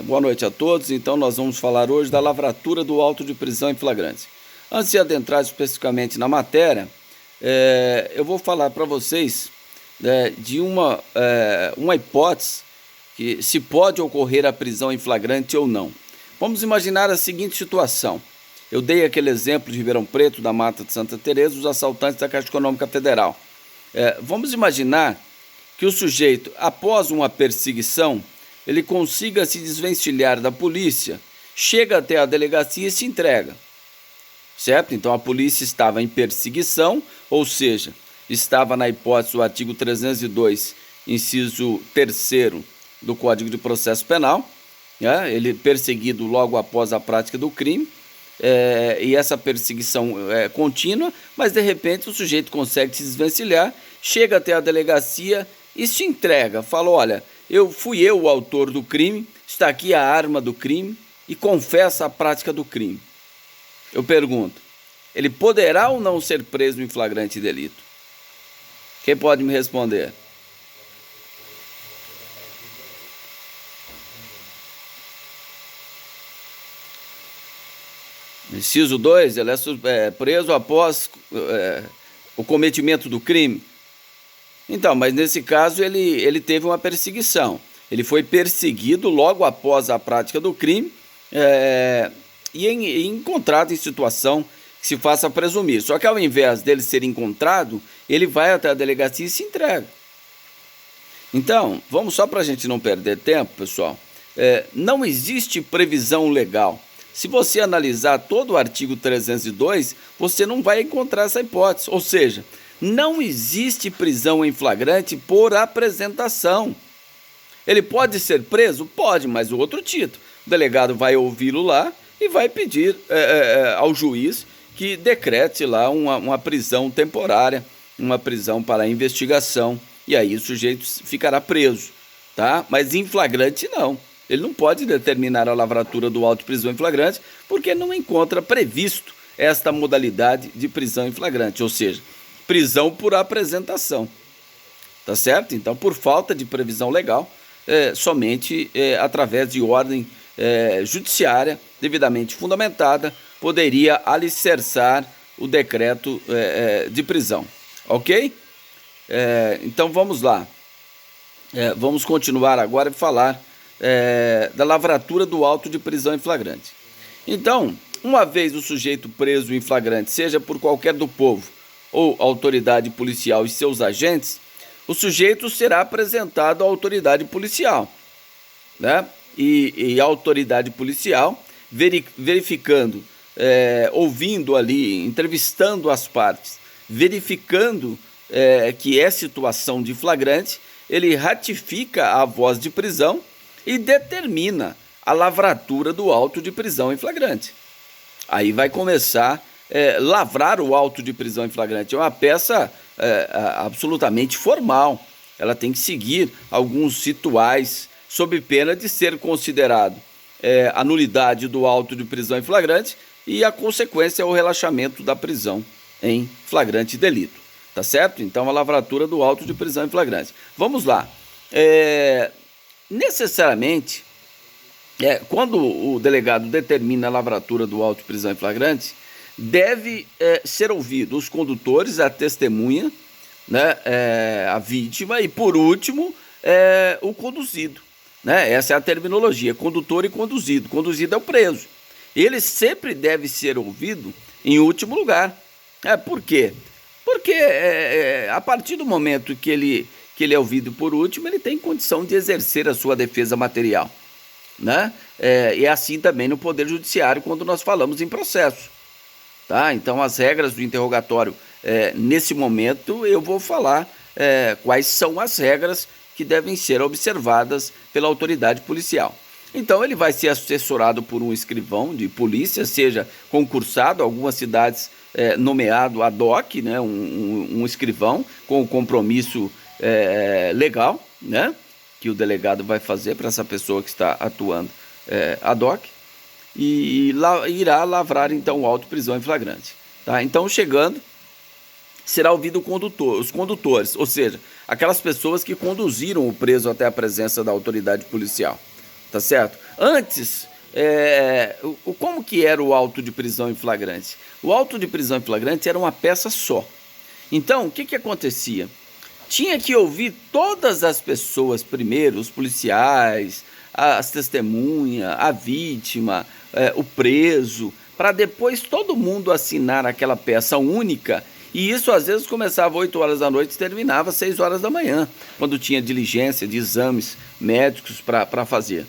Boa noite a todos. Então, nós vamos falar hoje da lavratura do auto de prisão em flagrante. Antes de adentrar especificamente na matéria, eu vou falar para vocês de uma hipótese que se pode ocorrer a prisão em flagrante ou não. Vamos imaginar a seguinte situação. Eu dei aquele exemplo de Ribeirão Preto, da Mata de Santa Teresa, os assaltantes da Caixa Econômica Federal. Vamos imaginar que o sujeito, após uma perseguição, ele consiga se desvencilhar da polícia, chega até a delegacia e se entrega, certo? Então a polícia estava em perseguição, ou seja, estava na hipótese do artigo 302, inciso 3º do Código de Processo Penal, ele perseguido logo após a prática do crime, e essa perseguição é contínua, mas de repente o sujeito consegue se desvencilhar, chega até a delegacia e se entrega, fala, olha, fui eu o autor do crime, está aqui a arma do crime e confessa a prática do crime. Eu pergunto, ele poderá ou não ser preso em flagrante delito? Quem pode me responder? Inciso 2, ele é preso após o cometimento do crime. Então, mas nesse caso ele teve uma perseguição. Ele foi perseguido logo após a prática do crime e encontrado em situação que se faça presumir. Só que ao invés dele ser encontrado, ele vai até a delegacia e se entrega. Então, vamos só para a gente não perder tempo, pessoal. Não existe previsão legal. Se você analisar todo o artigo 302, você não vai encontrar essa hipótese. Ou seja, não existe prisão em flagrante por apresentação. Ele pode ser preso? Pode, mas o outro título. O delegado vai ouvi-lo lá e vai pedir ao juiz que decrete lá uma prisão temporária, uma prisão para investigação, e aí o sujeito ficará preso, tá? Mas em flagrante não. Ele não pode determinar a lavratura do auto de prisão em flagrante porque não encontra previsto esta modalidade de prisão em flagrante, ou seja, prisão por apresentação, tá certo? Então, por falta de previsão legal, somente através de ordem judiciária devidamente fundamentada, poderia alicerçar o decreto de prisão, ok? Então, vamos lá. Vamos continuar agora e falar da lavratura do auto de prisão em flagrante. Então, uma vez o sujeito preso em flagrante, seja por qualquer do povo ou autoridade policial e seus agentes, o sujeito será apresentado à autoridade policial, né? E a autoridade policial, verificando, ouvindo ali, entrevistando as partes, verificando que é situação de flagrante, ele ratifica a voz de prisão e determina a lavratura do auto de prisão em flagrante. Aí vai começar lavrar o auto de prisão em flagrante. É uma peça absolutamente formal. Ela tem que seguir alguns rituais, sob pena de ser considerado a nulidade do auto de prisão em flagrante e a consequência é o relaxamento da prisão em flagrante delito. Tá certo? Então, a lavratura do auto de prisão em flagrante. Vamos lá. Necessariamente, quando o delegado determina a lavratura do auto de prisão em flagrante, deve ser ouvido os condutores, a testemunha, né, a vítima e, por último, o conduzido. Né? Essa é a terminologia, condutor e conduzido. Conduzido é o preso. Ele sempre deve ser ouvido em último lugar. Por quê? Porque a partir do momento que ele é ouvido por último, ele tem condição de exercer a sua defesa material. Né? E é assim também no Poder Judiciário quando nós falamos em processo. Tá? Então, as regras do interrogatório, nesse momento, eu vou falar quais são as regras que devem ser observadas pela autoridade policial. Então, ele vai ser assessorado por um escrivão de polícia, seja concursado, algumas cidades nomeado ad hoc, né? um escrivão com o compromisso legal, né? Que o delegado vai fazer para essa pessoa que está atuando ad hoc, e irá lavrar então o auto de prisão em flagrante. Tá? Então, chegando, será ouvido os condutores, ou seja, aquelas pessoas que conduziram o preso até a presença da autoridade policial. tá certo? Antes, como que era o auto de prisão em flagrante? O auto de prisão em flagrante era uma peça só. Então, o que que acontecia? Tinha que ouvir todas as pessoas primeiro, os policiais, as testemunhas, a vítima, o preso, para depois todo mundo assinar aquela peça única. E isso às vezes começava 8 horas da noite e terminava 6 horas da manhã, quando tinha diligência de exames médicos para fazer.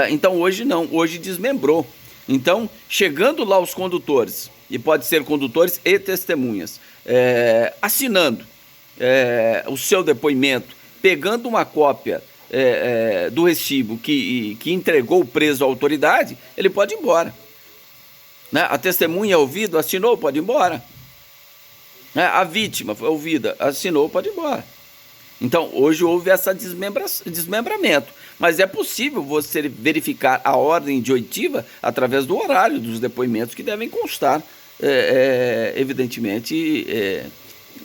Então hoje não, hoje desmembrou. Então, chegando lá os condutores, e pode ser condutores e testemunhas, assinando o seu depoimento, pegando uma cópia do recibo que entregou o preso à autoridade, ele pode ir embora. Né? A testemunha é ouvida, assinou, pode ir embora. Né? A vítima foi ouvida, assinou, pode ir embora. Então, hoje houve esse desmembramento, mas é possível você verificar a ordem de oitiva através do horário dos depoimentos que devem constar, evidentemente,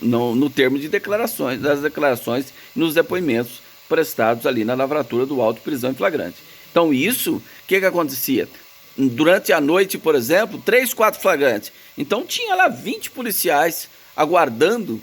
no termo de declarações, das declarações nos depoimentos prestados ali na lavratura do auto de prisão em flagrante. Então, isso, o que acontecia? Durante a noite, por exemplo, 3, 4 flagrantes. Então, tinha lá 20 policiais aguardando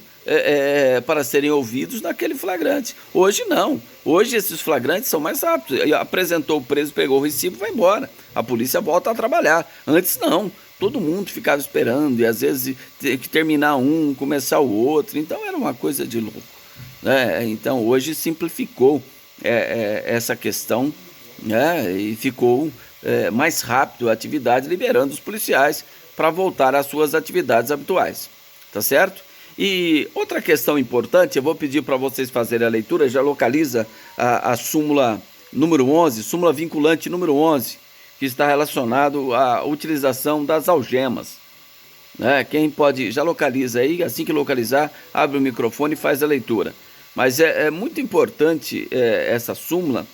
para serem ouvidos naquele flagrante. Hoje não. Hoje esses flagrantes são mais rápidos. Apresentou o preso, pegou o recibo, vai embora. A polícia volta a trabalhar. Antes não. Todo mundo ficava esperando e às vezes tinha que terminar um, começar o outro. Então era uma coisa de louco. Né? Então hoje simplificou essa questão, né? E ficou mais rápido a atividade, liberando os policiais para voltar às suas atividades habituais. Tá certo? E outra questão importante, eu vou pedir para vocês fazerem a leitura, já localiza a súmula número 11, súmula vinculante número 11, que está relacionado à utilização das algemas. Né? Quem pode, já localiza aí, assim que localizar, abre o microfone e faz a leitura. Mas é muito importante essa súmula,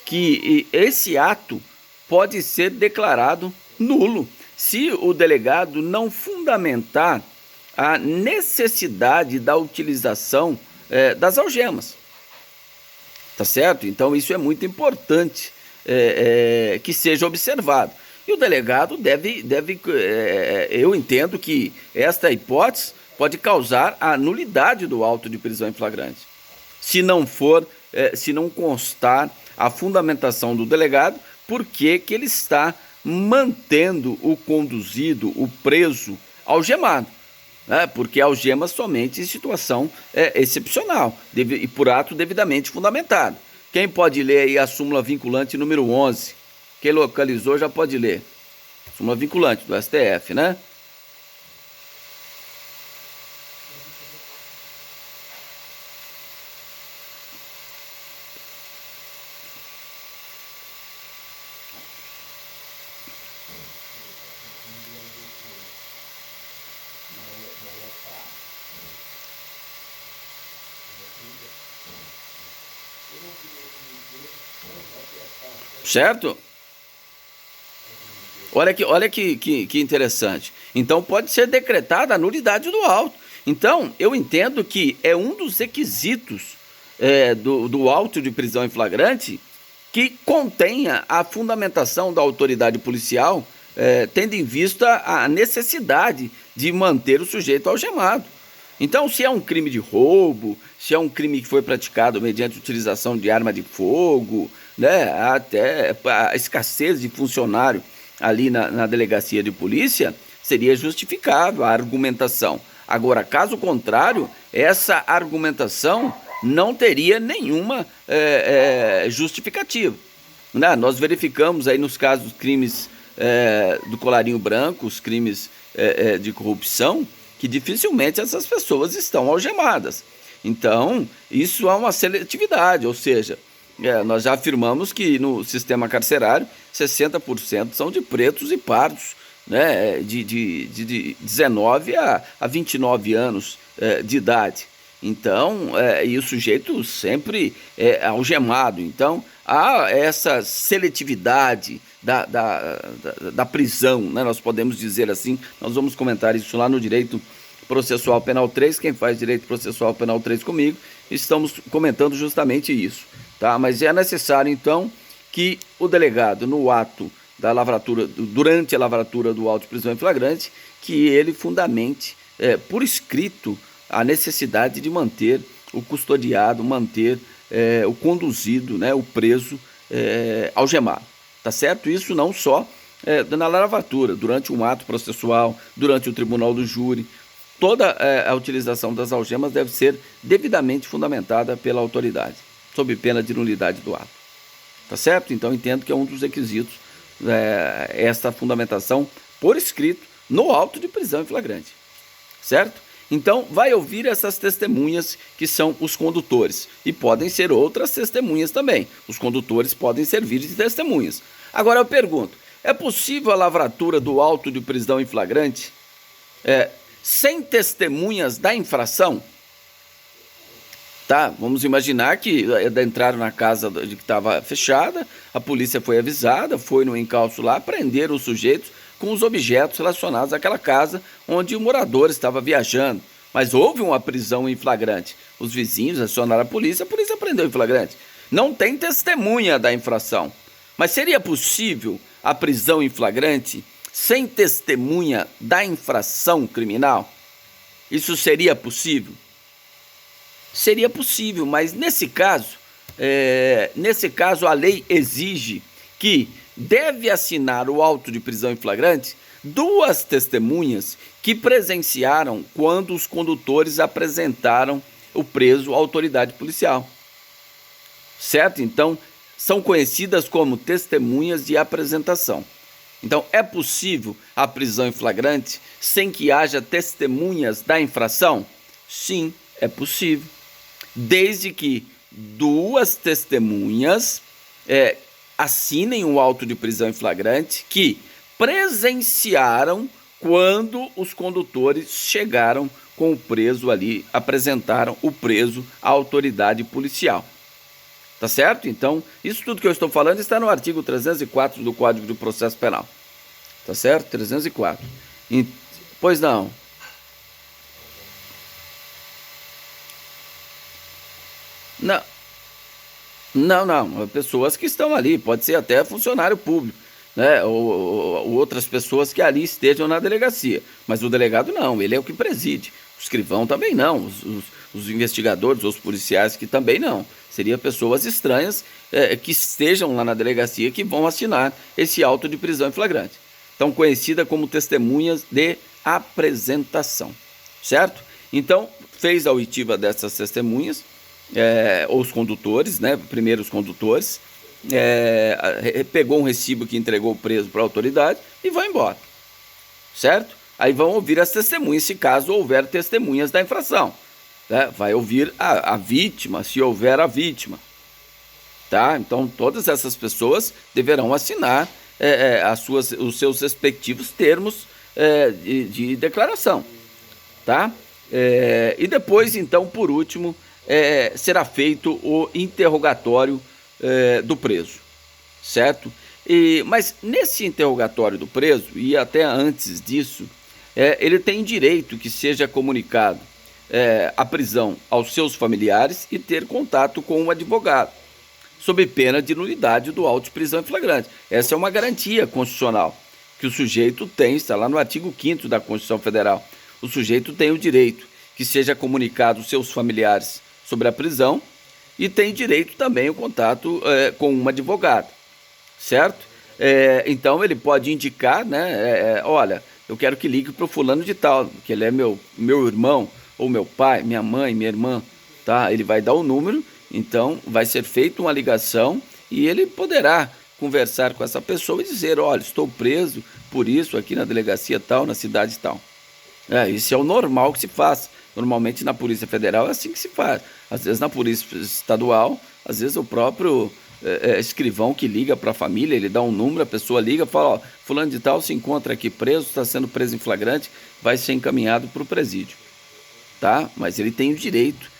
que esse ato pode ser declarado nulo se o delegado não fundamentar a necessidade da utilização das algemas. Tá certo? Então isso é muito importante que seja observado. E o delegado deve eu entendo que esta hipótese pode causar a nulidade do auto de prisão em flagrante. Se não constar a fundamentação do delegado, por que ele está mantendo o conduzido, o preso, algemado. Porque algema somente em situação excepcional e por ato devidamente fundamentado. Quem pode ler aí a súmula vinculante número 11? Quem localizou já pode ler. Súmula vinculante do STF, né? Certo? Olha que interessante. Então pode ser decretada a nulidade do auto. Então eu entendo que é um dos requisitos do auto de prisão em flagrante que contenha a fundamentação da autoridade policial, tendo em vista a necessidade de manter o sujeito algemado. Então, se é um crime de roubo, se é um crime que foi praticado mediante utilização de arma de fogo, né, até a escassez de funcionário ali na delegacia de polícia, seria justificável a argumentação. Agora, caso contrário, essa argumentação não teria nenhuma justificativa. Né? Nós verificamos aí nos casos crimes do colarinho branco, os crimes de corrupção, que dificilmente essas pessoas estão algemadas. Então, isso é uma seletividade, ou seja, nós já afirmamos que no sistema carcerário 60% são de pretos e pardos, né, de 19 a 29 anos de idade. Então, e o sujeito sempre é algemado. Então, há essa seletividade da prisão, né? Nós podemos dizer assim. Nós vamos comentar isso lá no Direito Processual Penal 3. Quem faz Direito Processual Penal 3 comigo, estamos comentando justamente isso. Tá? Mas é necessário, então, que o delegado, no ato da lavratura, durante a lavratura do auto de prisão em flagrante, que ele fundamente, por escrito, a necessidade de manter o custodiado, manter o conduzido, né, o preso algemado. Tá certo? Isso não só na lavratura, durante um ato processual, durante o tribunal do júri. Toda a utilização das algemas deve ser devidamente fundamentada pela autoridade, sob pena de nulidade do ato. Tá certo? Então entendo que é um dos requisitos esta fundamentação por escrito no auto de prisão em flagrante. Certo? Então vai ouvir essas testemunhas que são os condutores. E podem ser outras testemunhas também. Os condutores podem servir de testemunhas. Agora eu pergunto, é possível a lavratura do auto de prisão em flagrante sem testemunhas da infração? Tá, vamos imaginar que entraram na casa que estava fechada, a polícia foi avisada, foi no encalço lá, prenderam os sujeitos com os objetos relacionados àquela casa onde o morador estava viajando. Mas houve uma prisão em flagrante. Os vizinhos acionaram a polícia prendeu em flagrante. Não tem testemunha da infração. Mas seria possível a prisão em flagrante sem testemunha da infração criminal? Isso seria possível? Seria possível, mas nesse caso a lei exige que deve assinar o auto de prisão em flagrante duas testemunhas que presenciaram quando os condutores apresentaram o preso à autoridade policial. Certo? Então, são conhecidas como testemunhas de apresentação. Então, é possível a prisão em flagrante sem que haja testemunhas da infração? Sim, é possível. Desde que duas testemunhas assinem um auto de prisão em flagrante que presenciaram quando os condutores chegaram com o preso ali, apresentaram o preso à autoridade policial. Tá certo? Então, isso tudo que eu estou falando está no artigo 304 do Código de Processo Penal. Tá certo? 304. Pois não. Não. Pessoas que estão ali, pode ser até funcionário público, né? Ou outras pessoas que ali estejam na delegacia. Mas o delegado não, ele é o que preside. O escrivão também não, os investigadores, os policiais que também não. Seriam pessoas estranhas que estejam lá na delegacia que vão assinar esse auto de prisão em flagrante. Então, conhecida como testemunhas de apresentação, certo? Então, fez a oitiva dessas testemunhas, os condutores, né? Primeiro os condutores, pegou um recibo que entregou o preso para a autoridade e vai embora, certo? Aí vão ouvir as testemunhas, se caso houver testemunhas da infração, né? Vai ouvir a vítima, se houver a vítima, tá? Então todas essas pessoas deverão assinar os seus respectivos termos de declaração, tá? E depois, então, por último, será feito o interrogatório do preso, certo? Mas nesse interrogatório do preso, e até antes disso, ele tem direito que seja comunicado a prisão aos seus familiares e ter contato com um advogado, sob pena de nulidade do auto de prisão em flagrante. Essa é uma garantia constitucional que o sujeito tem, está lá no artigo 5º da Constituição Federal. O sujeito tem o direito que seja comunicado aos seus familiares sobre a prisão e tem direito também ao contato com um advogado, certo? Então ele pode indicar, né? Olha, eu quero que ligue para o fulano de tal, que ele é meu irmão, ou meu pai, minha mãe, minha irmã, tá? Ele vai dar o número, então vai ser feita uma ligação e ele poderá conversar com essa pessoa e dizer, olha, estou preso por isso aqui na delegacia tal, na cidade tal. Isso é o normal que se faz. Normalmente na Polícia Federal é assim que se faz. Às vezes na Polícia Estadual, às vezes o próprio escrivão que liga para a família, ele dá um número, a pessoa liga e fala, ó, fulano de tal se encontra aqui preso, está sendo preso em flagrante, vai ser encaminhado para o presídio. Tá? Mas ele tem o direito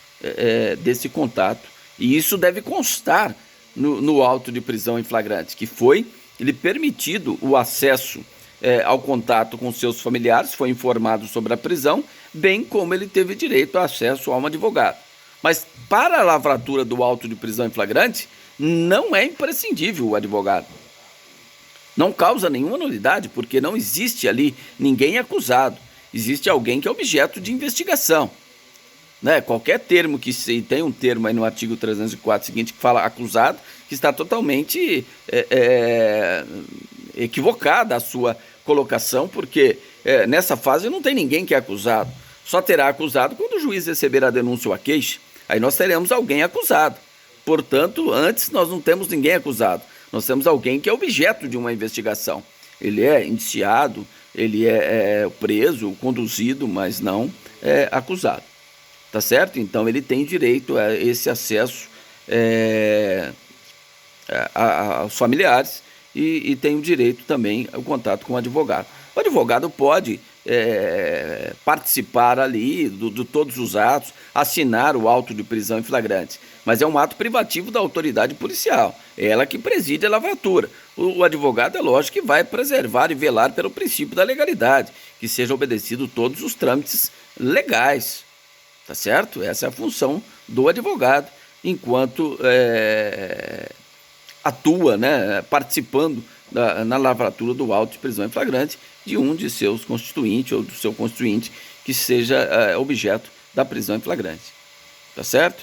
desse contato. E isso deve constar no auto de prisão em flagrante, que foi lhe permitido o acesso ao contato com seus familiares, foi informado sobre a prisão, bem como ele teve direito ao acesso a um advogado. Mas para a lavratura do auto de prisão em flagrante, não é imprescindível o advogado. Não causa nenhuma nulidade, porque não existe ali ninguém acusado. Existe alguém que é objeto de investigação. Né? Qualquer termo que se tem um termo aí no artigo 304 seguinte que fala acusado, que está totalmente equivocada a sua colocação, porque nessa fase não tem ninguém que é acusado. Só terá acusado quando o juiz receber a denúncia ou a queixa. Aí nós teremos alguém acusado. Portanto, antes nós não temos ninguém acusado. Nós temos alguém que é objeto de uma investigação. Ele é indiciado, ele é preso, conduzido, mas não acusado. Tá certo? Então ele tem direito a esse acesso aos familiares e tem o direito também ao contato com o advogado. O advogado pode participar ali de todos os atos, assinar o auto de prisão em flagrante, mas é um ato privativo da autoridade policial, é ela que preside a lavratura. O advogado é lógico que vai preservar e velar pelo princípio da legalidade, que sejam obedecidos todos os trâmites legais. Tá certo? Essa é a função do advogado, enquanto atua, né, participando na lavratura do auto de prisão em flagrante de um de seus constituintes ou do seu constituinte que seja objeto da prisão em flagrante. Tá certo?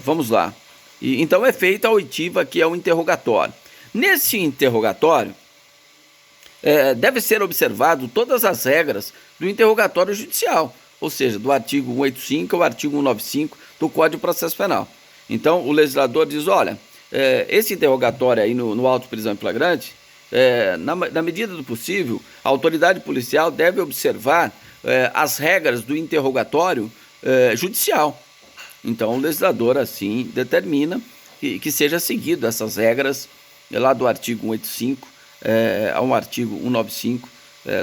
Vamos lá. Então é feita a oitiva, que é o interrogatório. Nesse interrogatório, deve ser observado todas as regras do interrogatório judicial, ou seja, do artigo 185 ao artigo 195 do Código de Processo Penal. Então, o legislador diz, olha, esse interrogatório aí no auto de prisão em flagrante, na medida do possível, a autoridade policial deve observar as regras do interrogatório judicial. Então, o legislador, assim, determina que seja seguido essas regras lá do artigo 185 ao artigo 195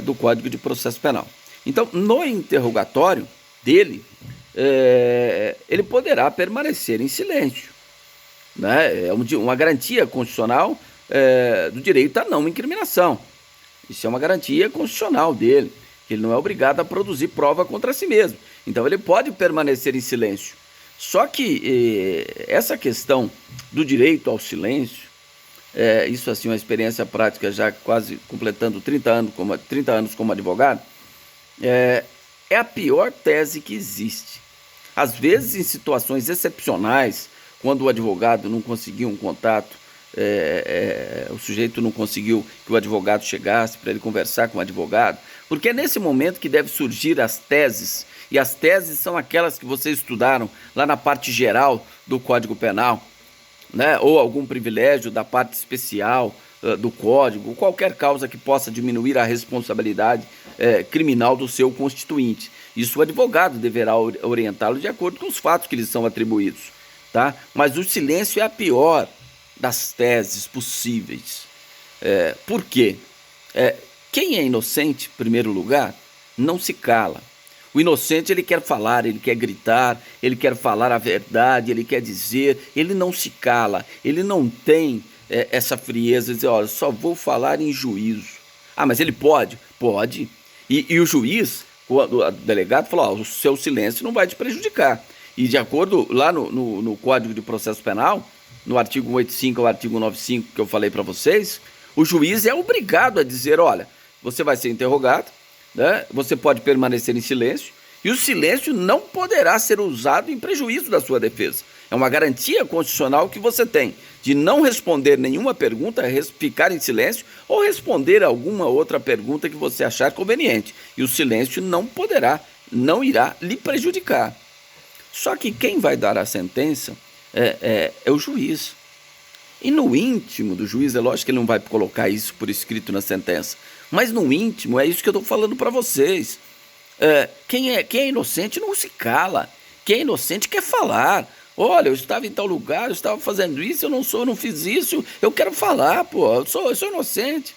do Código de Processo Penal. Então, no interrogatório dele, ele poderá permanecer em silêncio. Né? É uma garantia constitucional do direito à não incriminação. Isso é uma garantia constitucional dele, que ele não é obrigado a produzir prova contra si mesmo. Então, ele pode permanecer em silêncio. Só que essa questão do direito ao silêncio, isso assim, uma experiência prática já quase completando 30 anos como advogado, é a pior tese que existe. Às vezes, em situações excepcionais, quando o advogado não conseguiu um contato, o sujeito não conseguiu que o advogado chegasse para ele conversar com o advogado, porque é nesse momento que deve surgir as teses, e as teses são aquelas que vocês estudaram lá na parte geral do Código Penal, né? Ou algum privilégio da parte especial do Código, qualquer causa que possa diminuir a responsabilidade criminal do seu constituinte. Isso o advogado deverá orientá-lo de acordo com os fatos que lhes são atribuídos. Tá? Mas o silêncio é a pior das teses possíveis. Por quê? Quem é inocente, em primeiro lugar, não se cala. O inocente, ele quer falar, ele quer gritar, ele quer falar a verdade, ele quer dizer, ele não se cala, ele não tem essa frieza de dizer, olha, só vou falar em juízo. Ah, mas ele pode? Pode. E o juiz, o delegado, falou, o seu silêncio não vai te prejudicar. E de acordo lá no Código de Processo Penal, no artigo 185 ao artigo 195 que eu falei para vocês, o juiz é obrigado a dizer, olha, você vai ser interrogado, né? Você pode permanecer em silêncio, e o silêncio não poderá ser usado em prejuízo da sua defesa. É uma garantia constitucional que você tem de não responder nenhuma pergunta, ficar em silêncio ou responder alguma outra pergunta que você achar conveniente. E o silêncio não irá lhe prejudicar. Só que quem vai dar a sentença é o juiz. E no íntimo do juiz, é lógico que ele não vai colocar isso por escrito na sentença, mas no íntimo é isso que eu estou falando para vocês. Quem é inocente não se cala. Quem é inocente quer falar. Olha, eu estava em tal lugar, eu estava fazendo isso, eu não fiz isso, eu quero falar, pô, eu sou inocente.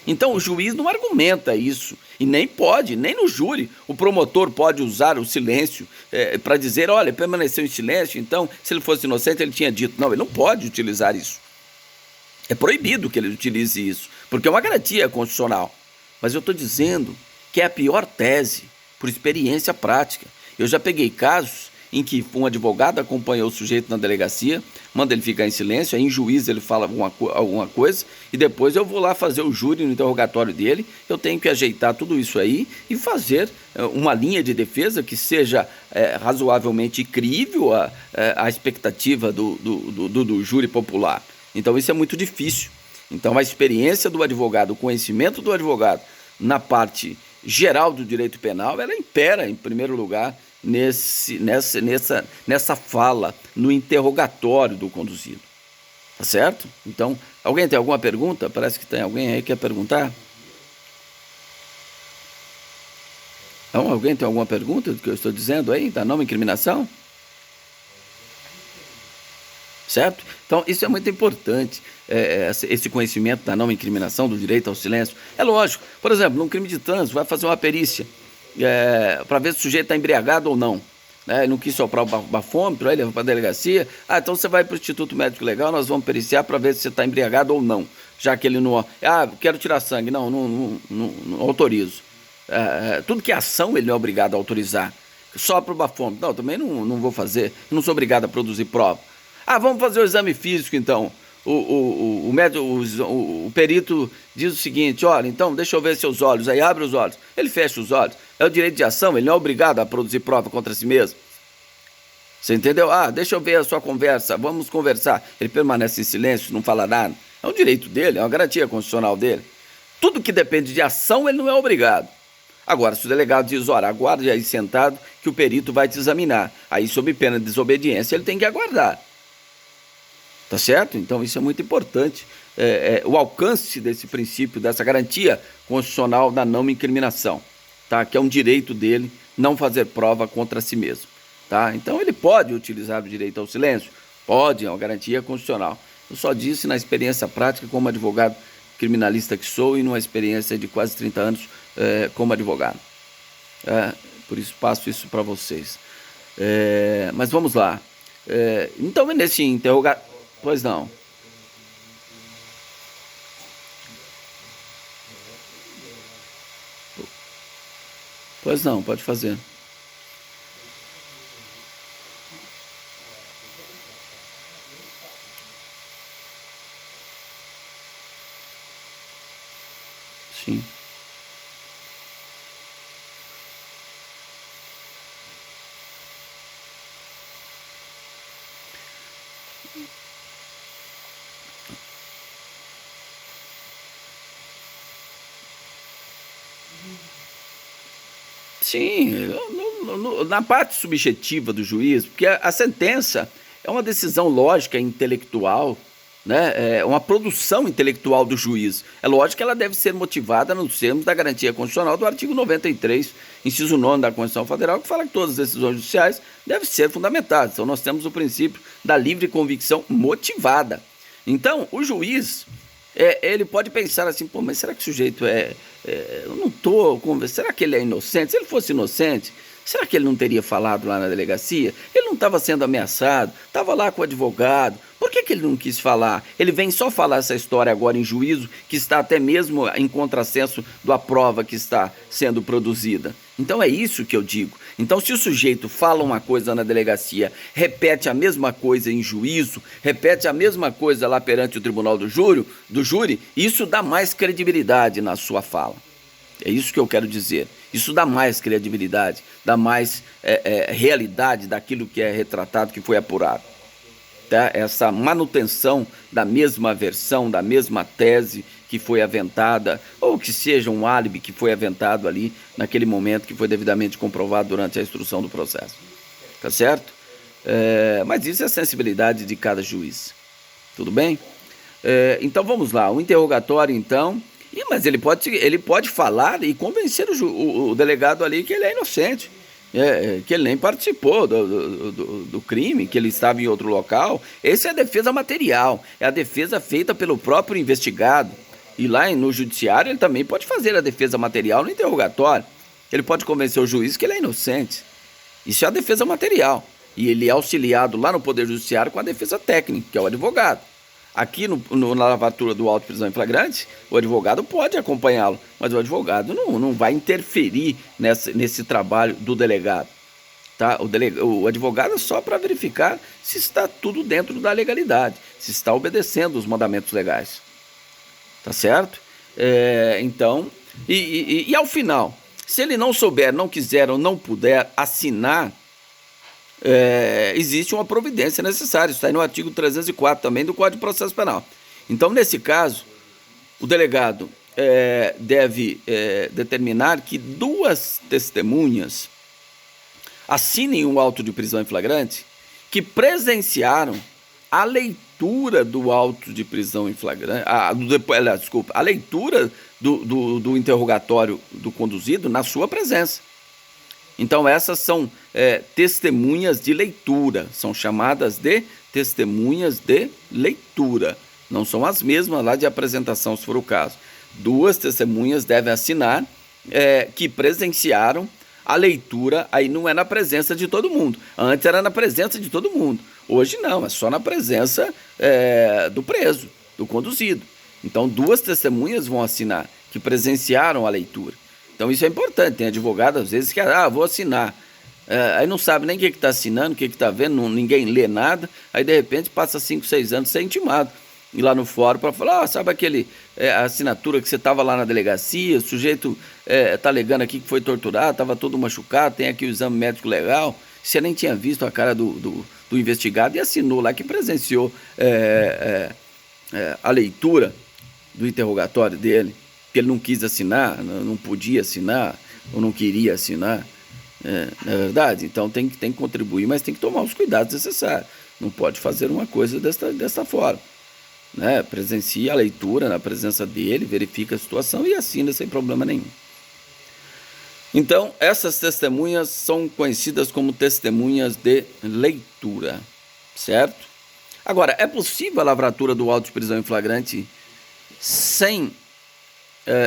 Então o juiz não argumenta isso, e nem pode, nem no júri. O promotor pode usar o silêncio para dizer, olha, permaneceu em silêncio, então se ele fosse inocente ele tinha dito. Não, ele não pode utilizar isso. É proibido que ele utilize isso, porque é uma garantia constitucional. Mas eu estou dizendo que é a pior tese, por experiência prática. Eu já peguei casos em que um advogado acompanhou o sujeito na delegacia, manda ele ficar em silêncio, aí em juízo ele fala alguma coisa, e depois eu vou lá fazer o júri no interrogatório dele, eu tenho que ajeitar tudo isso aí e fazer uma linha de defesa que seja razoavelmente crível à expectativa do júri popular. Então isso é muito difícil. Então a experiência do advogado, o conhecimento do advogado na parte geral do direito penal, ela impera em primeiro lugar nessa fala, no interrogatório do conduzido. Tá certo? Então, alguém tem alguma pergunta? Parece que tem alguém aí que quer perguntar. Então, alguém tem alguma pergunta do que eu estou dizendo aí, da não incriminação? Certo? Então, isso é muito importante, esse conhecimento da não incriminação, do direito ao silêncio. É lógico, por exemplo, num crime de trânsito, vai fazer uma perícia para ver se o sujeito está embriagado ou não. Ele não quis soprar o bafômetro, aí leva para a delegacia. Então você vai para o Instituto Médico Legal, nós vamos periciar para ver se você está embriagado ou não. Já que ele não... quero tirar sangue. Não autorizo. Tudo que é ação ele não é obrigado a autorizar. Sopra o bafômetro. Não, também não vou fazer. Não sou obrigado a produzir prova. Vamos fazer o exame físico, então. O perito diz o seguinte: olha, então deixa eu ver seus olhos. Aí abre os olhos. Ele fecha os olhos. É o direito de ação, ele não é obrigado a produzir prova contra si mesmo. Você entendeu? Deixa eu ver a sua conversa, vamos conversar. Ele permanece em silêncio, não fala nada. É um direito dele, é uma garantia constitucional dele. Tudo que depende de ação, ele não é obrigado. Agora, se o delegado diz: olha, aguarde aí sentado que o perito vai te examinar. Aí, sob pena de desobediência, ele tem que aguardar. Tá certo? Então isso é muito importante, o alcance desse princípio, dessa garantia constitucional da não incriminação, tá? Que é um direito dele não fazer prova contra si mesmo. Tá? Então ele pode utilizar o direito ao silêncio? Pode, é uma garantia constitucional. Eu só disse na experiência prática como advogado criminalista que sou e numa experiência de quase 30 anos como advogado. Por isso passo isso para vocês. Mas vamos lá. Então nesse interrogatório... Pois não. Pois não, pode fazer. Sim. Sim, na parte subjetiva do juiz, porque a sentença é uma decisão lógica e intelectual, né? É uma produção intelectual do juiz. É lógico que ela deve ser motivada nos termos da garantia constitucional do artigo 93, inciso 9 da Constituição Federal, que fala que todas as decisões judiciais devem ser fundamentadas. Então nós temos o princípio da livre convicção motivada. Então o juiz... ele pode pensar assim: pô, mas será que o sujeito eu não estou conversando, será que ele é inocente? Se ele fosse inocente, será que ele não teria falado lá na delegacia? Ele não estava sendo ameaçado, estava lá com o advogado, por que ele não quis falar? Ele vem só falar essa história agora em juízo, que está até mesmo em contrassenso da prova que está sendo produzida. Então é isso que eu digo. Então, se o sujeito fala uma coisa na delegacia, repete a mesma coisa em juízo, repete a mesma coisa lá perante o tribunal do júri, isso dá mais credibilidade na sua fala. É isso que eu quero dizer. Isso dá mais credibilidade, dá mais realidade daquilo que é retratado, que foi apurado. Tá? Essa manutenção da mesma versão, da mesma tese que foi aventada, ou que seja um álibi que foi aventado ali naquele momento que foi devidamente comprovado durante a instrução do processo. Tá certo? Mas isso é a sensibilidade de cada juiz. Tudo bem? Então vamos lá. O interrogatório, então... Mas ele pode falar e convencer o delegado ali que ele é inocente. Que ele nem participou do crime, que ele estava em outro local. Essa é a defesa material, é a defesa feita pelo próprio investigado. E lá no judiciário ele também pode fazer a defesa material no interrogatório. Ele pode convencer o juiz que ele é inocente. Isso é a defesa material. E ele é auxiliado lá no Poder Judiciário com a defesa técnica, que é o advogado. Aqui na lavatura do auto de prisão em flagrante, o advogado pode acompanhá-lo, mas o advogado não vai interferir nesse trabalho do delegado. Tá? O advogado é só para verificar se está tudo dentro da legalidade, se está obedecendo os mandamentos legais. Tá certo? Então, e ao final, se ele não souber, não quiser ou não puder assinar, existe uma providência necessária. Isso está aí no artigo 304 também do Código de Processo Penal. Então, nesse caso, o delegado deve determinar que duas testemunhas assinem um auto de prisão em flagrante que presenciaram a leitura do auto de prisão em flagrante, a leitura do interrogatório do conduzido na sua presença. Então essas são testemunhas de leitura, são chamadas de testemunhas de leitura, não são as mesmas lá de apresentação, se for o caso. Duas testemunhas devem assinar que presenciaram a leitura, aí não é na presença de todo mundo. Antes era na presença de todo mundo. Hoje não, é só na presença do preso, do conduzido. Então, duas testemunhas vão assinar que presenciaram a leitura. Então, isso é importante. Tem advogado, às vezes, que vou assinar. Aí não sabe nem o que está assinando, o que está vendo, ninguém lê nada. Aí, de repente, passa 5, 6 anos sem intimado. Ir lá no fórum para falar, sabe a assinatura que você estava lá na delegacia, o sujeito está alegando aqui que foi torturado, estava todo machucado, tem aqui o exame médico legal, você nem tinha visto a cara do investigado e assinou lá que presenciou a leitura do interrogatório dele, que ele não quis assinar, não podia assinar ou não queria assinar, não é verdade? Então tem que contribuir, mas tem que tomar os cuidados necessários, não pode fazer uma coisa desta forma. Presencia a leitura na presença dele, verifica a situação e assina sem problema nenhum. Então, essas testemunhas são conhecidas como testemunhas de leitura, certo? Agora, é possível a lavratura do auto de prisão em flagrante sem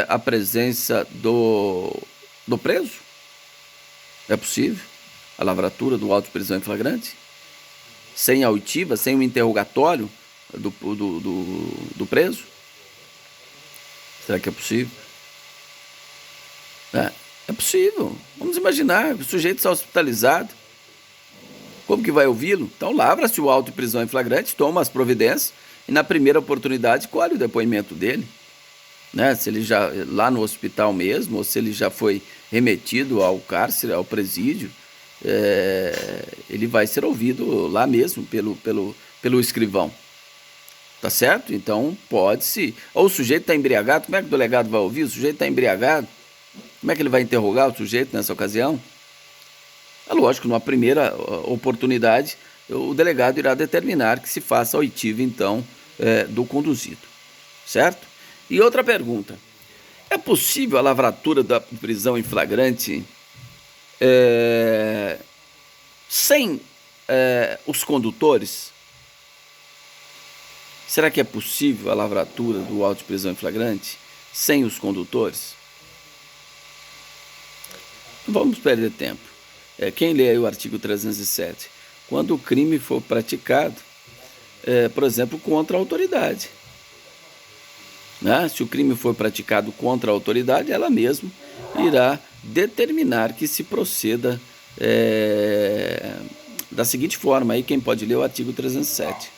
a presença do preso? É possível a lavratura do auto de prisão em flagrante? Sem a oitiva, sem o interrogatório do preso? Será que é possível? É possível. Vamos imaginar, o sujeito está hospitalizado. Como que vai ouvi-lo? Então lavra-se o auto de prisão em flagrante, toma as providências e na primeira oportunidade colhe o depoimento dele. Se ele já, lá no hospital mesmo, ou se ele já foi remetido ao cárcere, ao presídio, ele vai ser ouvido lá mesmo pelo escrivão. Tá certo? Então pode-se. Ou o sujeito está embriagado, como é que o delegado vai ouvir? O sujeito está embriagado, como é que ele vai interrogar o sujeito nessa ocasião? É lógico, numa primeira oportunidade, o delegado irá determinar que se faça a oitiva, então, do conduzido. Certo? E outra pergunta. É possível a lavratura da prisão em flagrante sem os condutores? Será que é possível a lavratura do auto de prisão em flagrante sem os condutores? Não vamos perder tempo. Quem lê aí o artigo 307? Quando o crime for praticado, por exemplo, contra a autoridade. Se o crime for praticado contra a autoridade, ela mesma irá determinar que se proceda da seguinte forma. Aí quem pode ler o artigo 307.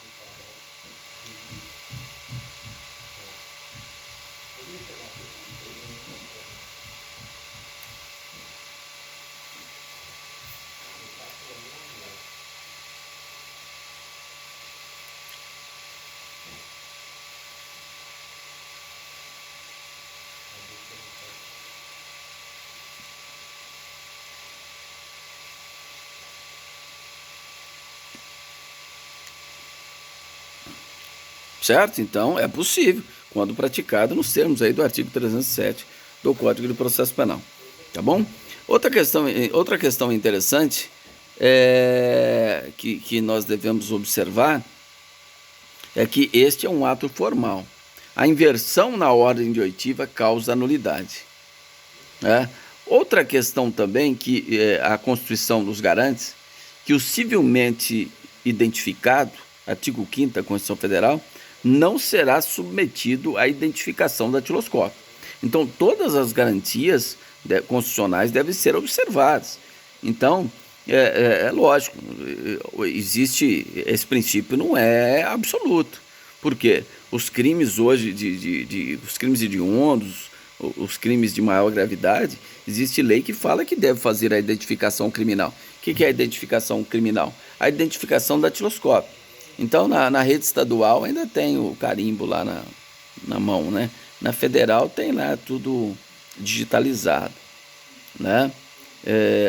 Certo? Então, é possível, quando praticado nos termos aí do artigo 307 do Código de Processo Penal. Tá bom? Outra questão interessante que nós devemos observar é que este é um ato formal. A inversão na ordem de oitiva causa nulidade. Outra questão também que a Constituição nos garante, que o civilmente identificado, artigo 5º da Constituição Federal, não será submetido à identificação datiloscópica. Então, todas as garantias constitucionais devem ser observadas. Então, É lógico, existe esse princípio, não é absoluto. Por quê? Os crimes hoje, os crimes hediondos, os crimes de maior gravidade, existe lei que fala que deve fazer a identificação criminal. O que é a identificação criminal? A identificação datiloscópio. Então, na rede estadual ainda tem o carimbo lá na mão, né? Na federal tem lá tudo digitalizado, né?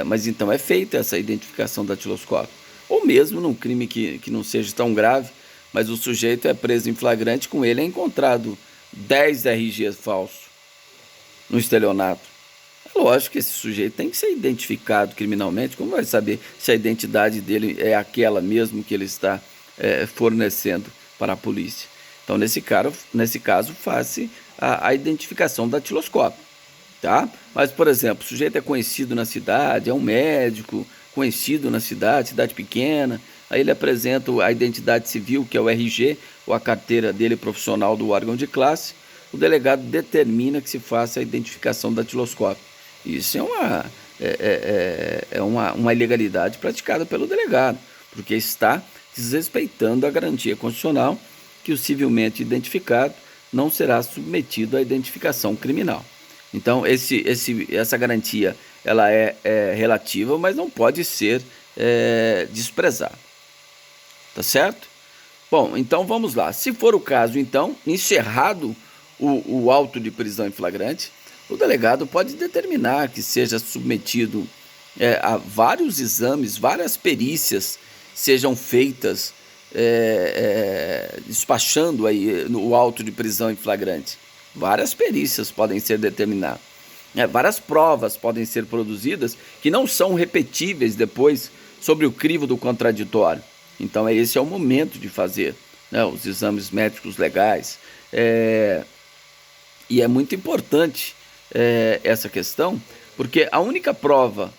Mas então é feita essa identificação datiloscópio. Ou mesmo num crime que não seja tão grave, mas o sujeito é preso em flagrante, com ele é encontrado 10 RGs falsos no estelionato. É lógico que esse sujeito tem que ser identificado criminalmente. Como vai saber se a identidade dele é aquela mesmo que ele está fornecendo para a polícia? Então, nesse caso faz-se a identificação datiloscópio. Tá? Mas, por exemplo, o sujeito é conhecido na cidade, é um médico conhecido na cidade pequena, aí ele apresenta a identidade civil, que é o RG, ou a carteira dele profissional do órgão de classe, o delegado determina que se faça a identificação datiloscópio. Isso é uma ilegalidade praticada pelo delegado, porque está desrespeitando a garantia constitucional que o civilmente identificado não será submetido à identificação criminal. Então, essa garantia ela é relativa, mas não pode ser desprezada. Tá certo? Bom, então vamos lá. Se for o caso, então, encerrado o auto de prisão em flagrante, o delegado pode determinar que seja submetido a vários exames, várias perícias sejam feitas, despachando aí o auto de prisão em flagrante. Várias perícias podem ser determinadas. Várias provas podem ser produzidas que não são repetíveis depois sobre o crivo do contraditório. Então, esse é o momento de fazer, né, os exames médicos legais. E é muito importante essa questão, porque a única prova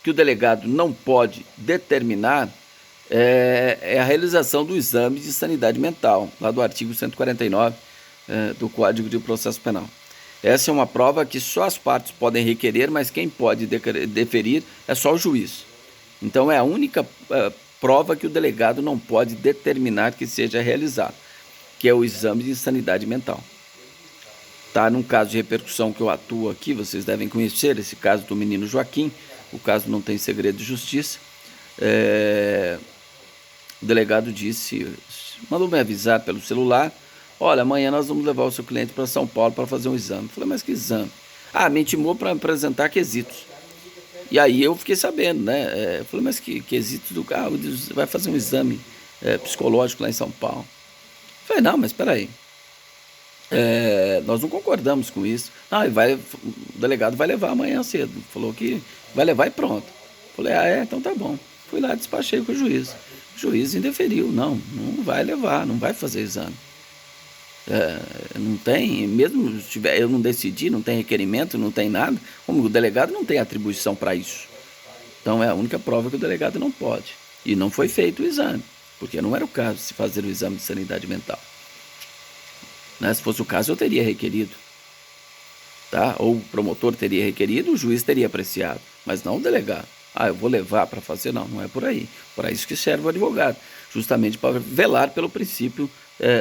que o delegado não pode determinar é a realização do exame de sanidade mental, lá do artigo 149 do Código de Processo Penal. Essa é uma prova que só as partes podem requerer, mas quem pode deferir é só o juiz. Então é a única prova que o delegado não pode determinar que seja realizada, que é o exame de sanidade mental. Tá? Num caso de repercussão que eu atuo aqui, vocês devem conhecer esse caso do menino Joaquim, o caso não tem segredo de justiça. O delegado mandou me avisar pelo celular: olha, amanhã nós vamos levar o seu cliente para São Paulo para fazer um exame. Eu falei, mas que exame? Me intimou para apresentar quesitos. E aí eu fiquei sabendo, né? Eu falei, mas que quesitos do carro? Vai fazer um exame psicológico lá em São Paulo. Eu falei, não, mas espera aí. Nós não concordamos com isso. Não, o delegado vai levar amanhã cedo. Falou que vai levar e pronto. Eu falei, então tá bom. Fui lá, despachei com o juiz. O juiz indeferiu, não vai levar, não vai fazer exame. Não tem, mesmo se tiver, eu não decidi, não tem requerimento, não tem nada, como o delegado não tem atribuição para isso. Então é a única prova que o delegado não pode. E não foi feito o exame, porque não era o caso de se fazer o exame de sanidade mental. Né? Se fosse o caso, eu teria requerido. Tá? Ou o promotor teria requerido, o juiz teria apreciado, mas não o delegado. Eu vou levar para fazer? Não é por aí. Para isso que serve o advogado, justamente para velar pelo princípio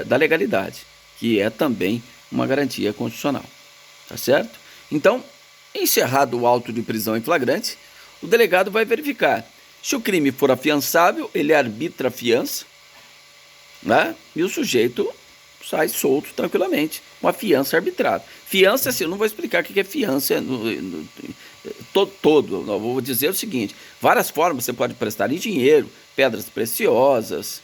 da legalidade, que é também uma garantia constitucional. Tá certo? Então, encerrado o auto de prisão em flagrante, o delegado vai verificar se o crime for afiançável, ele arbitra a fiança, né? E o sujeito sai solto tranquilamente, com a fiança arbitrada. Fiança, assim, eu não vou explicar o que é fiança todo. Eu vou dizer o seguinte: várias formas você pode prestar em dinheiro, pedras preciosas,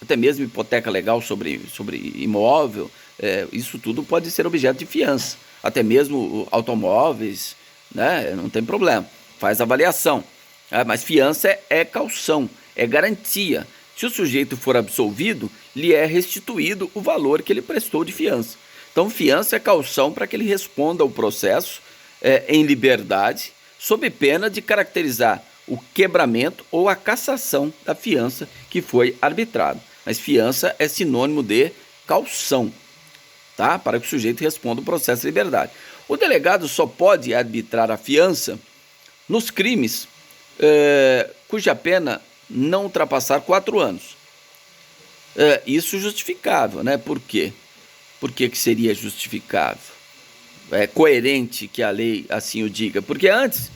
até mesmo hipoteca legal sobre imóvel, isso tudo pode ser objeto de fiança. Até mesmo automóveis, né? Não tem problema, faz avaliação. Mas fiança é caução, é garantia. Se o sujeito for absolvido, lhe é restituído o valor que ele prestou de fiança. Então, fiança é caução para que ele responda ao processo em liberdade, sob pena de caracterizar o quebramento ou a cassação da fiança que foi arbitrada. Mas fiança é sinônimo de caução, tá? Para que o sujeito responda o processo de liberdade. O delegado só pode arbitrar a fiança nos crimes cuja pena não ultrapassar 4 anos. Isso justificável, né? Por quê? Por que seria justificável? É coerente que a lei assim o diga. Porque antes,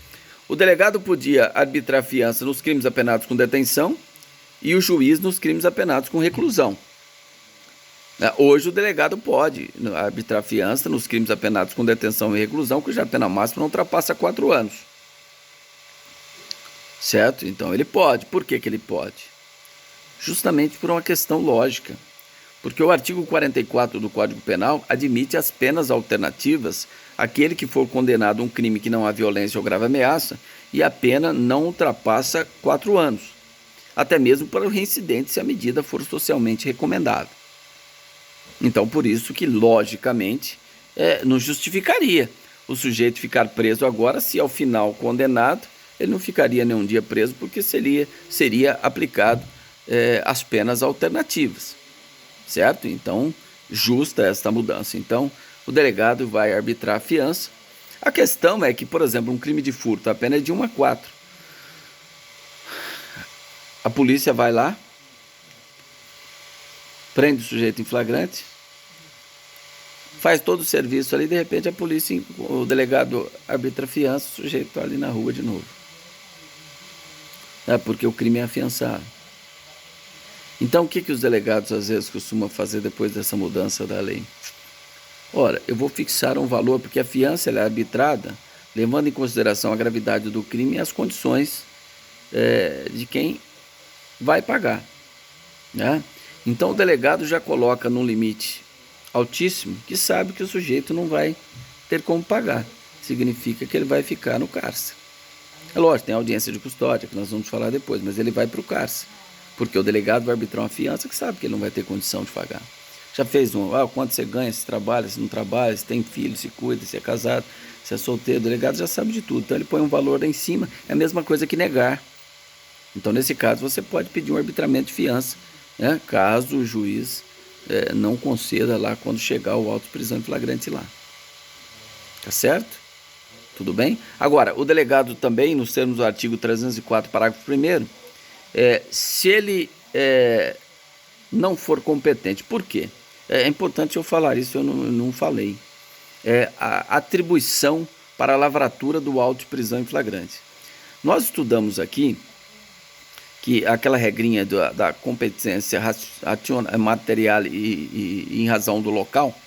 o delegado podia arbitrar fiança nos crimes apenados com detenção e o juiz nos crimes apenados com reclusão. Hoje o delegado pode arbitrar fiança nos crimes apenados com detenção e reclusão, cuja pena máxima não ultrapassa 4 anos. Certo? Então ele pode. Por que ele pode? Justamente por uma questão lógica. Porque o artigo 44 do Código Penal admite as penas alternativas àquele que for condenado a um crime que não há violência ou grave ameaça e a pena não ultrapassa 4 anos, até mesmo para o reincidente se a medida for socialmente recomendada. Então, por isso que, logicamente, não justificaria o sujeito ficar preso agora se, ao final, condenado, ele não ficaria nenhum dia preso porque seria aplicado as penas alternativas. Certo? Então, justa esta mudança. Então, o delegado vai arbitrar a fiança. A questão é que, por exemplo, um crime de furto, a pena é de 1 a 4. A polícia vai lá, prende o sujeito em flagrante, faz todo o serviço ali, de repente o delegado arbitra a fiança, o sujeito está ali na rua de novo. Porque o crime é afiançado. Então, o que os delegados às vezes costumam fazer depois dessa mudança da lei? Ora, eu vou fixar um valor, porque a fiança ela é arbitrada levando em consideração a gravidade do crime e as condições de quem vai pagar. Né? Então, o delegado já coloca num limite altíssimo que sabe que o sujeito não vai ter como pagar. Significa que ele vai ficar no cárcere. É lógico, tem audiência de custódia, que nós vamos falar depois, mas ele vai para o cárcere. Porque o delegado vai arbitrar uma fiança que sabe que ele não vai ter condição de pagar. Já fez quanto você ganha, se trabalha, se não trabalha, se tem filho, se cuida, se é casado, se é solteiro. O delegado já sabe de tudo. Então ele põe um valor lá em cima. É a mesma coisa que negar. Então, nesse caso, você pode pedir um arbitramento de fiança, né, caso o juiz não conceda lá quando chegar o auto de prisão em flagrante lá. Tá certo? Tudo bem? Agora, o delegado também, nos termos do artigo 304, parágrafo 1º, se ele não for competente. Por quê? É importante eu falar isso, eu não falei. A atribuição para a lavratura do auto de prisão em flagrante. Nós estudamos aqui que aquela regrinha da competência material e em razão do local,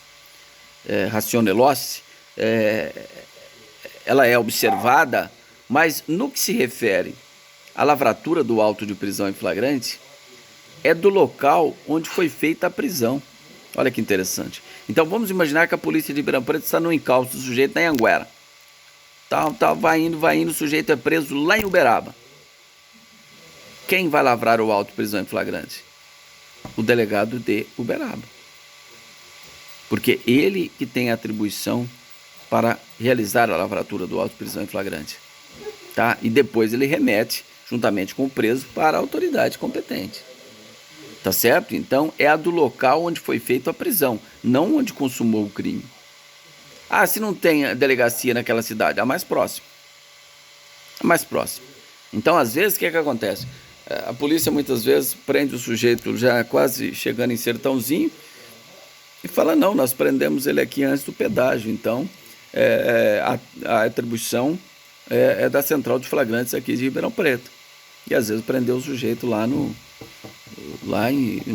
ratione loci, ela é observada, mas no que se refere à lavratura do auto de prisão em flagrante, é do local onde foi feita a prisão. Olha que interessante. Então vamos imaginar que a polícia de Ribeirão Preto está no encalço do sujeito na Anhanguera. Vai indo, o sujeito é preso lá em Uberaba. Quem vai lavrar o auto de prisão em flagrante? O delegado de Uberaba. Porque ele que tem a atribuição para realizar a lavratura do auto de prisão em flagrante. Tá? E depois ele remete, juntamente com o preso, para a autoridade competente. Tá certo? Então, é a do local onde foi feita a prisão, não onde consumou o crime. Se não tem delegacia naquela cidade, a mais próxima. A mais próxima. Então, às vezes, o que acontece? A polícia, muitas vezes, prende o sujeito já quase chegando em Sertãozinho e fala, não, nós prendemos ele aqui antes do pedágio. Então, a atribuição é da Central de Flagrantes aqui de Ribeirão Preto. E, às vezes, prendeu o sujeito lá no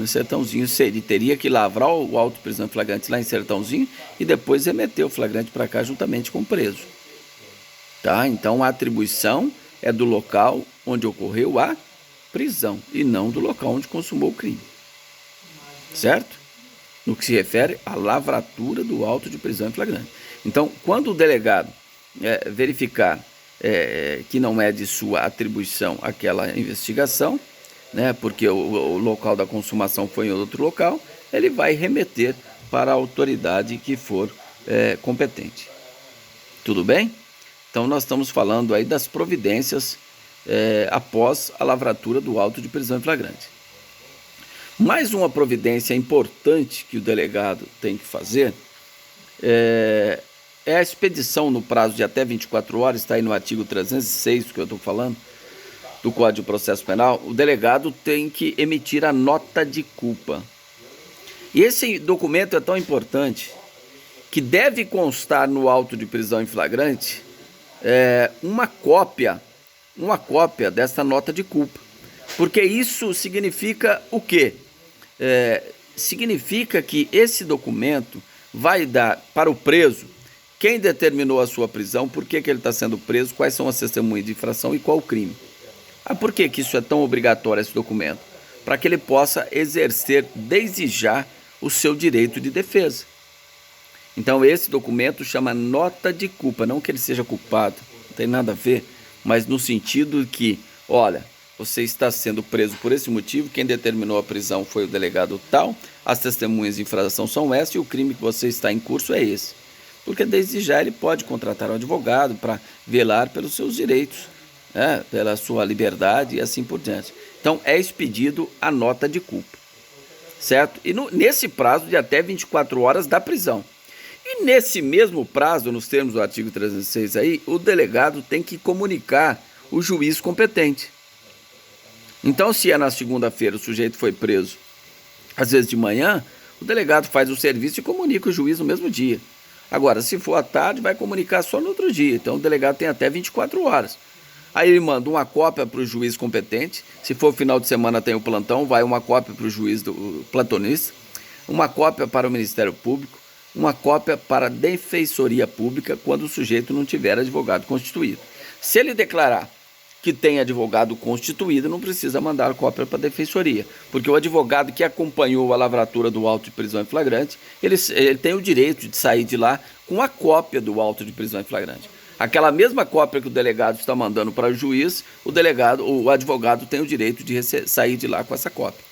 Sertãozinho. Ele teria que lavrar o auto de prisão em flagrante lá em Sertãozinho e depois remeter o flagrante para cá juntamente com o preso. Tá? Então, a atribuição é do local onde ocorreu a prisão e não do local onde consumou o crime. Certo? No que se refere à lavratura do auto de prisão em flagrante. Então, quando o delegado verificar que não é de sua atribuição aquela investigação, né, porque o local da consumação foi em outro local, ele vai remeter para a autoridade que for competente. Tudo bem? Então, nós estamos falando aí das providências após a lavratura do auto de prisão em flagrante. Mais uma providência importante que o delegado tem que fazer é a expedição no prazo de até 24 horas, está aí no artigo 306 que eu estou falando, do Código de Processo Penal. O delegado tem que emitir a nota de culpa. E esse documento é tão importante que deve constar no auto de prisão em flagrante uma cópia dessa nota de culpa. Porque isso significa o quê? Significa que esse documento vai dar para o preso quem determinou a sua prisão, por que ele está sendo preso, quais são as testemunhas de infração e qual o crime. Por que isso é tão obrigatório, esse documento? Para que ele possa exercer desde já o seu direito de defesa. Então esse documento chama nota de culpa, não que ele seja culpado, não tem nada a ver, mas no sentido que, olha, você está sendo preso por esse motivo, quem determinou a prisão foi o delegado tal, as testemunhas de infração são essas e o crime que você está em curso é esse. Porque desde já ele pode contratar um advogado para velar pelos seus direitos, pela sua liberdade e assim por diante. Então é expedido a nota de culpa, certo? E nesse prazo de até 24 horas da prisão. E nesse mesmo prazo, nos termos do artigo 306 aí, o delegado tem que comunicar o juiz competente. Então, se é na segunda-feira o sujeito foi preso, às vezes de manhã, o delegado faz o serviço e comunica o juiz no mesmo dia. Agora, se for à tarde, vai comunicar só no outro dia. Então, o delegado tem até 24 horas. Aí ele manda uma cópia para o juiz competente. Se for final de semana, tem o plantão, vai uma cópia para o juiz do plantonista, uma cópia para o Ministério Público, uma cópia para a Defensoria Pública quando o sujeito não tiver advogado constituído. Se ele declarar que tem advogado constituído, não precisa mandar cópia para a Defensoria, porque o advogado que acompanhou a lavratura do auto de prisão em flagrante, ele tem o direito de sair de lá com a cópia do auto de prisão em flagrante. Aquela mesma cópia que o delegado está mandando para o juiz, o advogado tem o direito de sair de lá com essa cópia.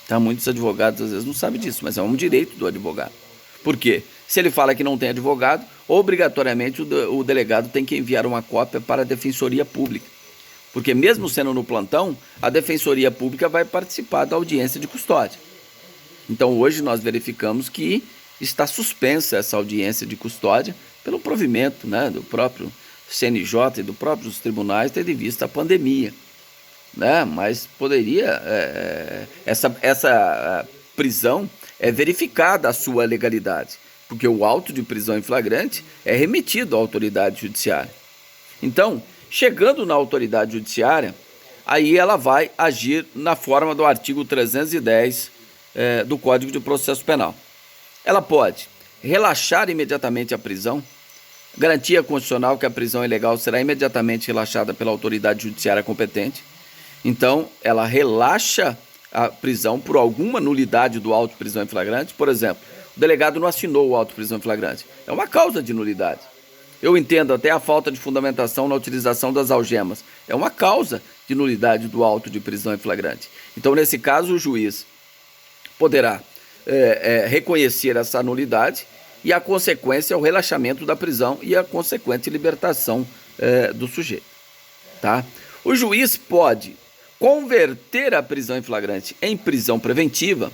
Tá? Muitos advogados às vezes não sabem disso, mas é um direito do advogado. Por quê? Se ele fala que não tem advogado, obrigatoriamente o delegado tem que enviar uma cópia para a Defensoria Pública. Porque mesmo sendo no plantão, a Defensoria Pública vai participar da audiência de custódia. Então hoje nós verificamos que está suspensa essa audiência de custódia pelo provimento, do próprio CNJ e dos próprios tribunais, tendo em vista a pandemia. Mas poderia, essa prisão é verificada a sua legalidade, porque o auto de prisão em flagrante é remetido à autoridade judiciária. Então, chegando na autoridade judiciária, aí ela vai agir na forma do artigo 310 do Código de Processo Penal. Ela pode relaxar imediatamente a prisão, garantia constitucional que a prisão ilegal será imediatamente relaxada pela autoridade judiciária competente. Então, ela relaxa a prisão por alguma nulidade do auto de prisão em flagrante. Por exemplo, o delegado não assinou o auto de prisão em flagrante. É uma causa de nulidade. Eu entendo até a falta de fundamentação na utilização das algemas. É uma causa de nulidade do auto de prisão em flagrante. Então, nesse caso, o juiz poderá reconhecer essa nulidade e a consequência é o relaxamento da prisão e a consequente libertação do sujeito. Tá? O juiz pode converter a prisão em flagrante em prisão preventiva,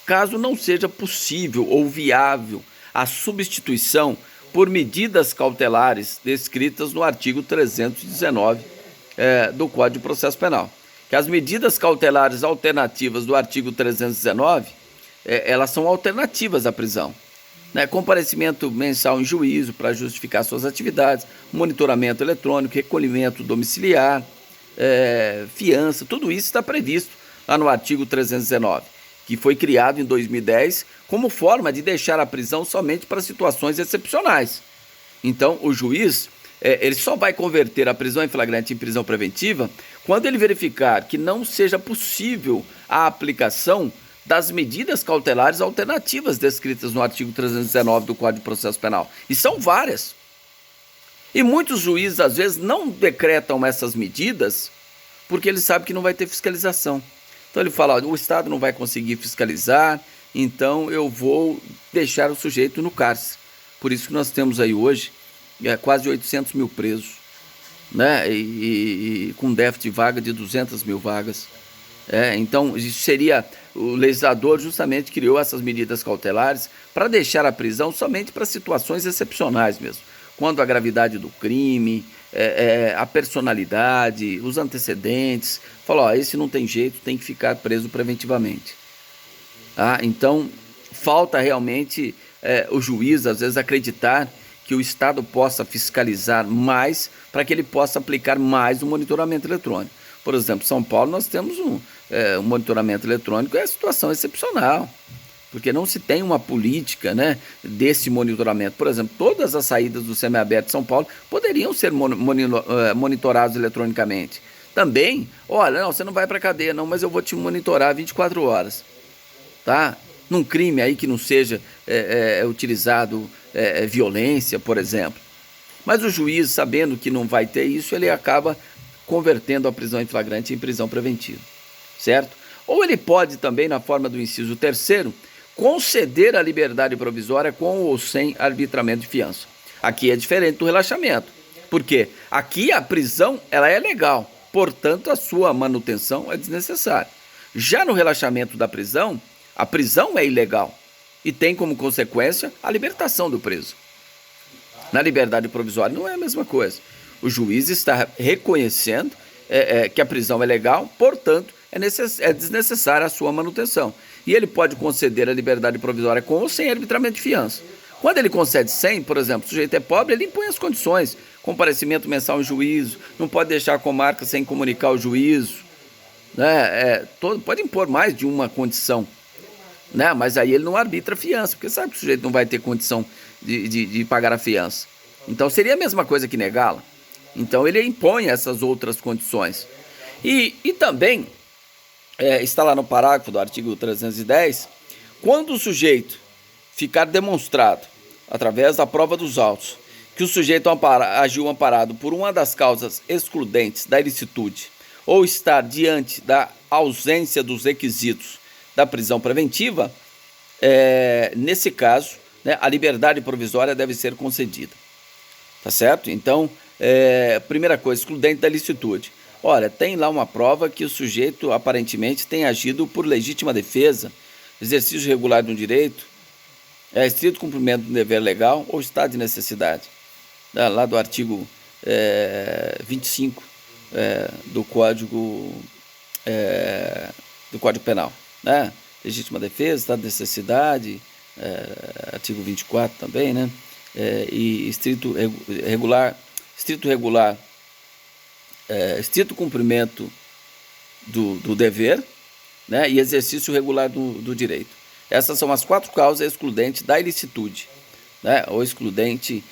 caso não seja possível ou viável a substituição por medidas cautelares descritas no artigo 319 do Código de Processo Penal. Que as medidas cautelares alternativas do artigo 319, elas são alternativas à prisão. Comparecimento mensal em juízo para justificar suas atividades, monitoramento eletrônico, recolhimento domiciliar, fiança, tudo isso está previsto lá no artigo 319, que foi criado em 2010 como forma de deixar a prisão somente para situações excepcionais. Então, o juiz ele só vai converter a prisão em flagrante em prisão preventiva quando ele verificar que não seja possível a aplicação das medidas cautelares alternativas descritas no artigo 319 do Código de Processo Penal. E são várias. E muitos juízes, às vezes, não decretam essas medidas porque eles sabem que não vai ter fiscalização. Então ele fala, o Estado não vai conseguir fiscalizar, então eu vou deixar o sujeito no cárcere. Por isso que nós temos aí hoje quase 800 mil presos, e com déficit de vaga de 200 mil vagas. Então, isso seria, o legislador justamente criou essas medidas cautelares para deixar a prisão somente para situações excepcionais mesmo. Quando a gravidade do crime, a personalidade, os antecedentes, falou, esse não tem jeito, tem que ficar preso preventivamente. Então, falta realmente o juiz, às vezes, acreditar que o Estado possa fiscalizar mais para que ele possa aplicar mais o monitoramento eletrônico. Por exemplo, São Paulo, nós temos um monitoramento eletrônico, é situação excepcional, porque não se tem uma política, né, desse monitoramento. Por exemplo, todas as saídas do semiaberto de São Paulo poderiam ser monitoradas eletronicamente. Também, olha, não, você não vai para a cadeia, não, mas eu vou te monitorar 24 horas. Tá? Num crime aí que não seja utilizado violência, por exemplo. Mas o juiz, sabendo que não vai ter isso, ele acaba convertendo a prisão em flagrante em prisão preventiva, certo? Ou ele pode também, na forma do inciso 3º, conceder a liberdade provisória com ou sem arbitramento de fiança. Aqui é diferente do relaxamento, porque aqui a prisão ela é legal, portanto a sua manutenção é desnecessária. Já no relaxamento da prisão, a prisão é ilegal e tem como consequência a libertação do preso. Na liberdade provisória não é a mesma coisa. O juiz está reconhecendo que a prisão é legal, portanto, é desnecessária a sua manutenção. E ele pode conceder a liberdade provisória com ou sem arbitramento de fiança. Quando ele concede sem, por exemplo, o sujeito é pobre, ele impõe as condições. Comparecimento mensal em juízo, não pode deixar a comarca sem comunicar o juízo. Pode impor mais de uma condição. Mas aí ele não arbitra a fiança, porque sabe que o sujeito não vai ter condição de pagar a fiança. Então seria a mesma coisa que negá-la. Então ele impõe essas outras condições. E também, está lá no parágrafo do artigo 310, quando o sujeito ficar demonstrado, através da prova dos autos, que o sujeito agiu amparado por uma das causas excludentes da ilicitude, ou estar diante da ausência dos requisitos da prisão preventiva, nesse caso, a liberdade provisória deve ser concedida. Tá certo? Então, primeira coisa, excludente da ilicitude. Olha, tem lá uma prova que o sujeito aparentemente tem agido por legítima defesa, exercício regular de um direito, estrito cumprimento do dever legal ou estado de necessidade. Lá do artigo 25 do Código Penal. Legítima defesa, estado de necessidade, artigo 24 também, e estrito cumprimento do dever, e exercício regular do direito. Essas são as 4 causas excludentes da ilicitude. O excludente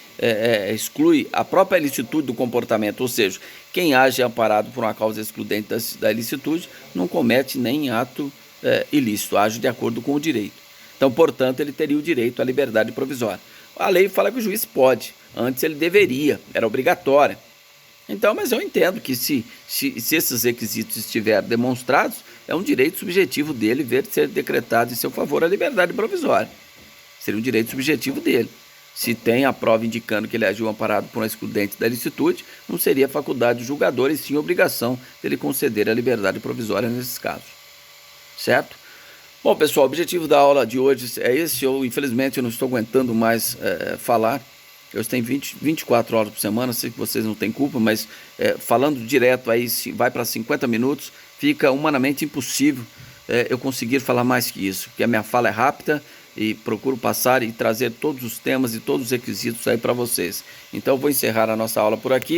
exclui a própria ilicitude do comportamento, ou seja, quem age amparado por uma causa excludente da ilicitude não comete nem ato ilícito, age de acordo com o direito. Então, portanto, ele teria o direito à liberdade provisória. A lei fala que o juiz pode, antes ele deveria, era obrigatória. Então, mas eu entendo que se esses requisitos estiverem demonstrados, é um direito subjetivo dele ver ser decretado em seu favor a liberdade provisória. Seria um direito subjetivo dele. Se tem a prova indicando que ele agiu amparado por um excludente da ilicitude, não seria faculdade do julgador e sim obrigação dele conceder a liberdade provisória nesses casos. Certo? Bom, pessoal, o objetivo da aula de hoje é esse. Infelizmente, eu não estou aguentando mais falar. Eu tenho 24 horas por semana, sei que vocês não têm culpa, mas falando direto aí, vai para 50 minutos, fica humanamente impossível eu conseguir falar mais que isso, porque a minha fala é rápida e procuro passar e trazer todos os temas e todos os requisitos aí para vocês. Então, eu vou encerrar a nossa aula por aqui.